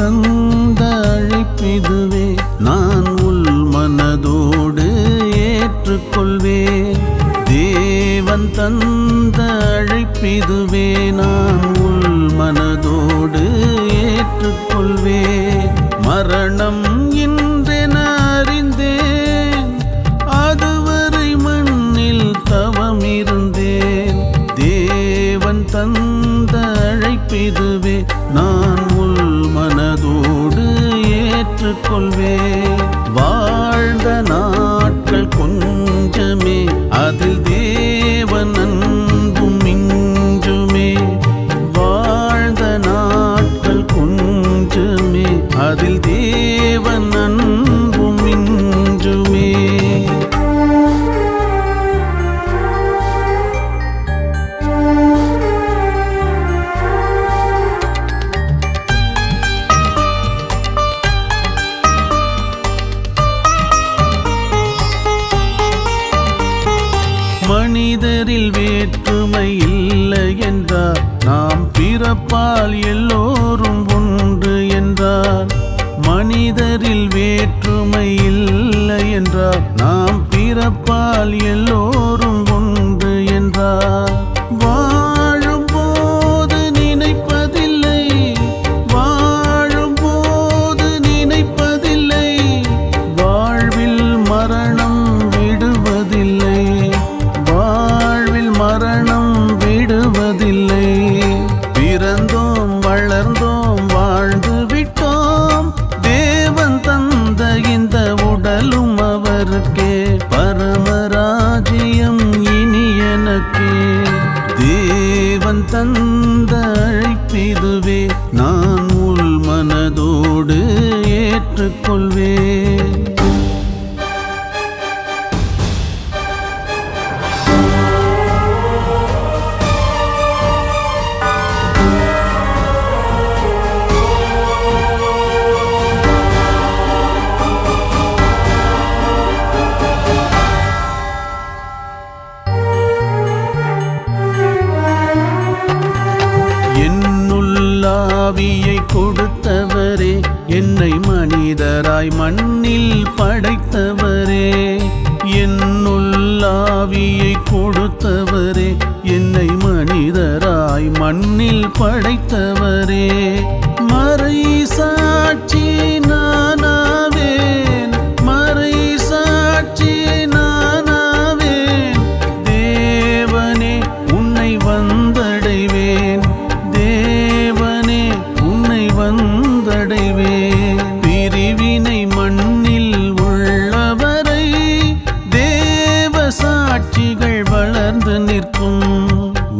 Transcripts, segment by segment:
தந்த அழைப்பிதுவே நான் உள் மனதோடு ஏற்றுக்கொள்வேன். தேவன் தந்த அழைப்பிதுவே நான் உள் மனதோடு ஏற்றுக்கொள்வேன். மரணம் இன்றென அறிந்தேன், அதுவரை மண்ணில் தவம் இருந்தேன். தேவன் தந்த அழைப்பிதுவே நான் உள் மனதோடு ஏற்றுக்கொள்வேன். வாழ்ந்த நாட்கள் கொஞ்சமே, அதில் தேவன் அன்பும் மிஞ்சுமே. வாழ்ந்த நாட்கள் கொஞ்சமே, அதில் தேவன் அன்பும் மிஞ்சுமே. மனிதரில் வேற்றுமை இல்லை என்றார், நாம் பிறப்பால் எல்லோரும் ஒன்று என்றார். மனிதரில் வேற்றுமை இல்லை என்றார், நாம் பிறப்பால் எல்லோரும் ஒன்று என்றார். வாழும் போது நினைப்பதில்லை, வாழும் போது நினைப்பதில்லை, வாழ்வில் மரணம் விடுவதில்லை, வாழ்வில் மரணம் விடுவதில்லை. பிறந்தோம் வளர்ந்தோம் வாழ்ந்து விட்டோம், தேவன் தந்த இந்த உடலும் அவருக்கே, பரமராஜ்யம் இனி எனக்கே. தேவன் தந்த அழைப்பிதுவே நான் உள் மனதோடு ஏற்றுக்கொள்வேன். ஆவியை கொடுத்தவரே, என்னை மனிதராய் மண்ணில் படைத்தவரே. என்னுள் ஆவியை கொடுத்தவரே, என்னை மனிதராய் மண்ணில் படைத்தவரே. மறை சாட்சி நானாவேன், மறை சாட்சி நானாவேன். தேவனே உன்னை வந்தடைவேன், தேவனே உன்னை வந்தடைவேன். பிரிவினை மண்ணில் உள்ளவரை தேவ சாட்சிகள் வளர்ந்து நிற்கும்.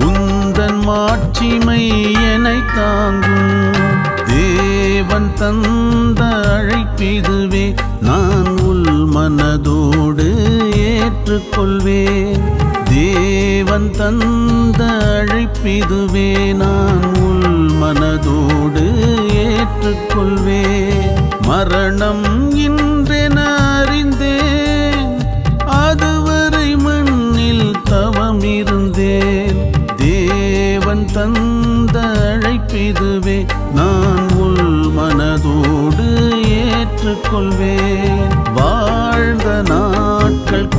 உந்தன் மாட்சிமை என்னை தாங்கும். தேவன் தந்த அழைப்பிதுவே நான் உள் மனதோடு ஏற்றுக்கொள்வேன். தேவன் தந்த அழைப்பிதுவே நான் உள் மனதோடு ஏற்றுக்கொள்வேன். மரணம் இன்றென அறிந்தேன், அதுவரை மண்ணில் தவம் இருந்தேன். தேவன் தந்த அழைப்பிதுவே நான் உள் மனதோடு ஏற்றுக்கொள்வேன். வாழ்ந்த நாட்கள்